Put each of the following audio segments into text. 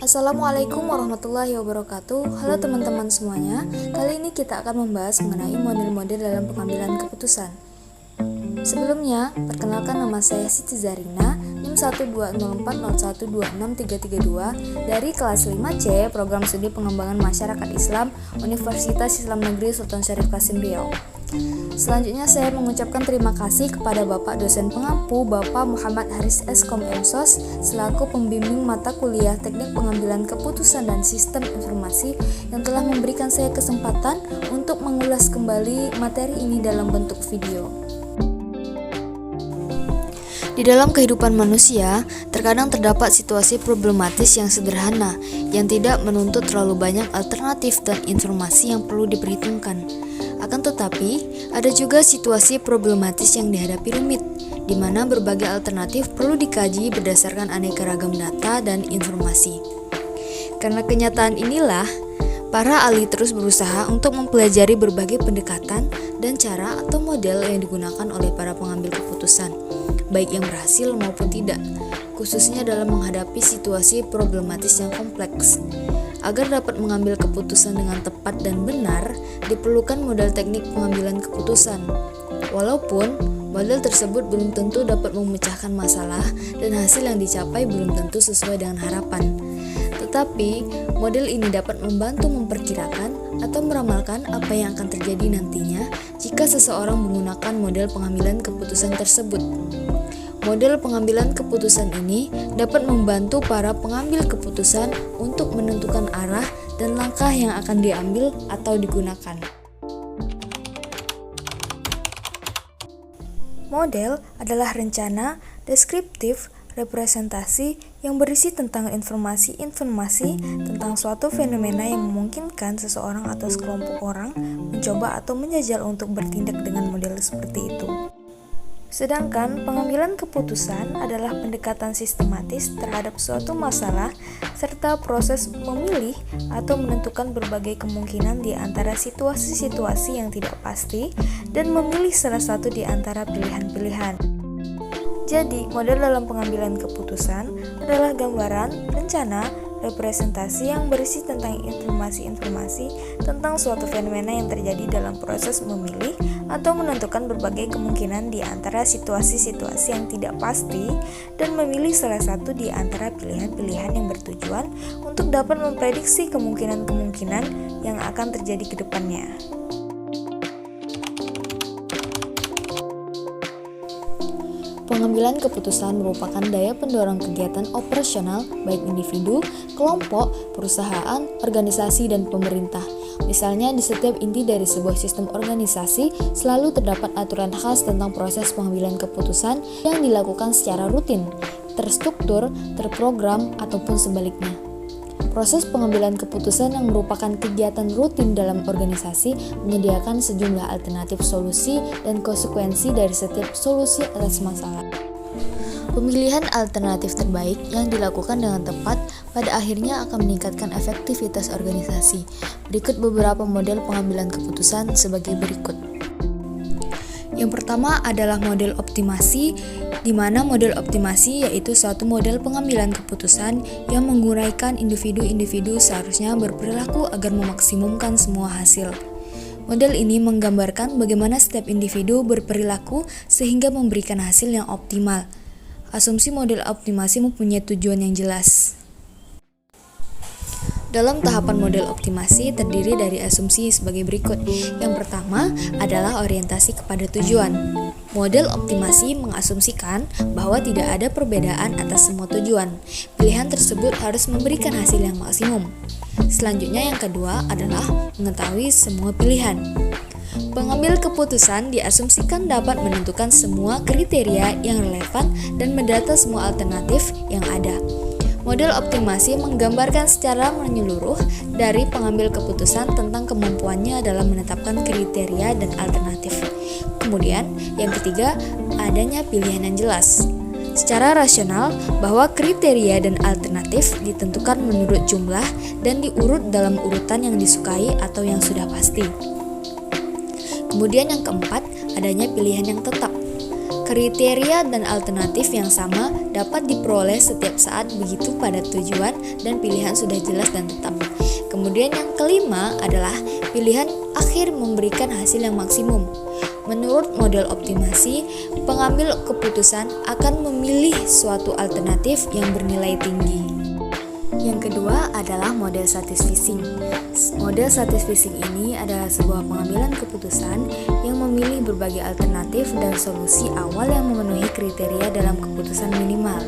Assalamualaikum warahmatullahi wabarakatuh. Halo teman-teman semuanya. Kali ini kita akan membahas mengenai model-model dalam pengambilan keputusan. Sebelumnya, perkenalkan nama saya Siti Zarina, NIM 12040126332 dari kelas 5C Program Studi Pengembangan Masyarakat Islam Universitas Islam Negeri Sultan Syarif Qasim Riau. Selanjutnya saya mengucapkan terima kasih kepada Bapak dosen pengampu Bapak Muhammad Haris S.Com MSOS selaku pembimbing mata kuliah Teknik Pengambilan Keputusan dan Sistem Informasi yang telah memberikan saya kesempatan untuk mengulas kembali materi ini dalam bentuk video. Di dalam kehidupan manusia, terkadang terdapat situasi problematis yang sederhana yang tidak menuntut terlalu banyak alternatif dan informasi yang perlu diperhitungkan. Akan tetapi, ada juga situasi problematis yang dihadapi rumit, di mana berbagai alternatif perlu dikaji berdasarkan aneka ragam data dan informasi. Karena kenyataan inilah, para ahli terus berusaha untuk mempelajari berbagai pendekatan dan cara atau model yang digunakan oleh para pengambil keputusan, baik yang berhasil maupun tidak, khususnya dalam menghadapi situasi problematis yang kompleks. Agar dapat mengambil keputusan dengan tepat dan benar, diperlukan model teknik pengambilan keputusan. Walaupun model tersebut belum tentu dapat memecahkan masalah dan hasil yang dicapai belum tentu sesuai dengan harapan. Tetapi, model ini dapat membantu memperkirakan atau meramalkan apa yang akan terjadi nantinya jika seseorang menggunakan model pengambilan keputusan tersebut. Model pengambilan keputusan ini dapat membantu para pengambil keputusan untuk menentukan arah dan langkah yang akan diambil atau digunakan. Model adalah rencana, deskriptif, representasi yang berisi tentang informasi-informasi tentang suatu fenomena yang memungkinkan seseorang atau sekelompok orang mencoba atau menjajal untuk bertindak dengan model seperti itu. Sedangkan pengambilan keputusan adalah pendekatan sistematis terhadap suatu masalah serta proses memilih atau menentukan berbagai kemungkinan di antara situasi-situasi yang tidak pasti dan memilih salah satu di antara pilihan-pilihan. Jadi, model dalam pengambilan keputusan adalah gambaran, rencana, representasi yang berisi tentang informasi-informasi tentang suatu fenomena yang terjadi dalam proses memilih atau menentukan berbagai kemungkinan di antara situasi-situasi yang tidak pasti dan memilih salah satu di antara pilihan-pilihan yang bertujuan untuk dapat memprediksi kemungkinan-kemungkinan yang akan terjadi ke depannya. Pengambilan keputusan merupakan daya pendorong kegiatan operasional baik individu, kelompok, perusahaan, organisasi, dan pemerintah. Misalnya, di setiap inti dari sebuah sistem organisasi selalu terdapat aturan khas tentang proses pengambilan keputusan yang dilakukan secara rutin, terstruktur, terprogram, ataupun sebaliknya. Proses pengambilan keputusan yang merupakan kegiatan rutin dalam organisasi menyediakan sejumlah alternatif solusi dan konsekuensi dari setiap solusi atas masalah. Pemilihan alternatif terbaik yang dilakukan dengan tepat pada akhirnya akan meningkatkan efektivitas organisasi. Berikut beberapa model pengambilan keputusan sebagai berikut. Yang pertama adalah model optimasi, di mana model optimasi yaitu suatu model pengambilan keputusan yang menguraikan individu-individu seharusnya berperilaku agar memaksimumkan semua hasil. Model ini menggambarkan bagaimana setiap individu berperilaku sehingga memberikan hasil yang optimal. Asumsi model optimasi mempunyai tujuan yang jelas. Dalam tahapan model optimasi terdiri dari asumsi sebagai berikut. Yang pertama adalah orientasi kepada tujuan. Model optimasi mengasumsikan bahwa tidak ada perbedaan atas semua tujuan. Pilihan tersebut harus memberikan hasil yang maksimum. Selanjutnya yang kedua adalah mengetahui semua pilihan. Pengambil keputusan diasumsikan dapat menentukan semua kriteria yang relevan dan mendata semua alternatif yang ada. Model optimasi menggambarkan secara menyeluruh dari pengambil keputusan tentang kemampuannya dalam menetapkan kriteria dan alternatif. Kemudian, yang ketiga, adanya pilihan yang jelas. Secara rasional, bahwa kriteria dan alternatif ditentukan menurut jumlah dan diurut dalam urutan yang disukai atau yang sudah pasti. Kemudian yang keempat, adanya pilihan yang tetap. Kriteria dan alternatif yang sama dapat diperoleh setiap saat begitu pada tujuan dan pilihan sudah jelas dan tetap. Kemudian yang kelima adalah pilihan akhir memberikan hasil yang maksimum. Menurut model optimasi, pengambil keputusan akan memilih suatu alternatif yang bernilai tinggi. Yang kedua adalah model satisficing. Model satisficing ini adalah sebuah pengambilan keputusan yang memilih berbagai alternatif dan solusi awal yang memenuhi kriteria dalam keputusan minimal.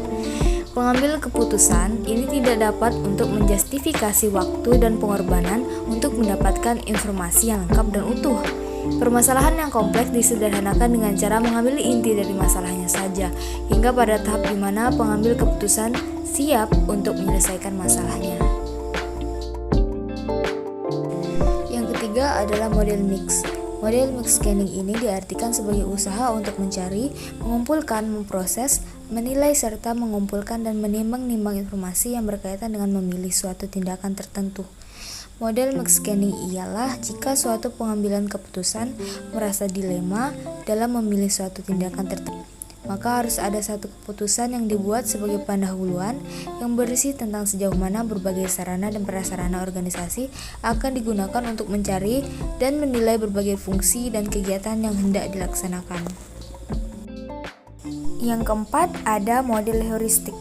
Pengambil keputusan ini tidak dapat untuk menjustifikasi waktu dan pengorbanan untuk mendapatkan informasi yang lengkap dan utuh. Permasalahan yang kompleks disederhanakan dengan cara mengambil inti dari masalahnya saja, hingga pada tahap di mana pengambil keputusan siap untuk menyelesaikan masalahnya. Yang ketiga adalah model mix. Model mix scanning ini diartikan sebagai usaha untuk mencari, mengumpulkan, memproses, menilai serta mengumpulkan dan menimbang-nimbang informasi yang berkaitan dengan memilih suatu tindakan tertentu. Model mix scanning ialah jika suatu pengambilan keputusan merasa dilema dalam memilih suatu tindakan tertentu, maka harus ada satu keputusan yang dibuat sebagai pendahuluan yang berisi tentang sejauh mana berbagai sarana dan prasarana organisasi akan digunakan untuk mencari dan menilai berbagai fungsi dan kegiatan yang hendak dilaksanakan. Yang keempat ada model heuristik.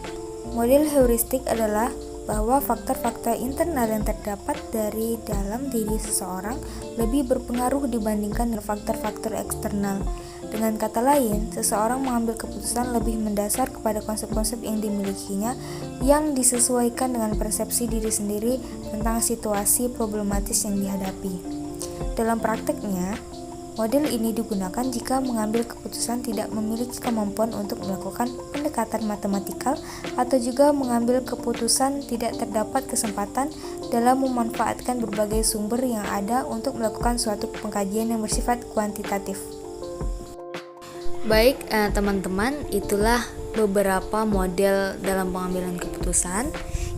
Model heuristik adalah bahwa faktor-faktor internal yang terdapat dari dalam diri seseorang lebih berpengaruh dibandingkan dengan faktor-faktor eksternal. Dengan kata lain, seseorang mengambil keputusan lebih mendasar kepada konsep-konsep yang dimilikinya yang disesuaikan dengan persepsi diri sendiri tentang situasi problematis yang dihadapi. Dalam prakteknya, model ini digunakan jika mengambil keputusan tidak memiliki kemampuan untuk melakukan pendekatan matematikal atau juga mengambil keputusan tidak terdapat kesempatan dalam memanfaatkan berbagai sumber yang ada untuk melakukan suatu pengkajian yang bersifat kuantitatif. Baik, teman-teman, itulah beberapa model dalam pengambilan keputusan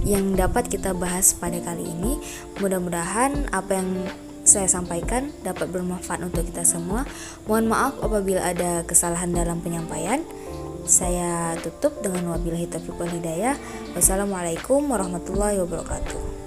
yang dapat kita bahas pada kali ini. Mudah-mudahan apa yang saya sampaikan dapat bermanfaat untuk kita semua. Mohon maaf apabila ada kesalahan dalam penyampaian. Saya tutup dengan wabillahi taufiq wal hidayah. Wassalamualaikum warahmatullahi wabarakatuh.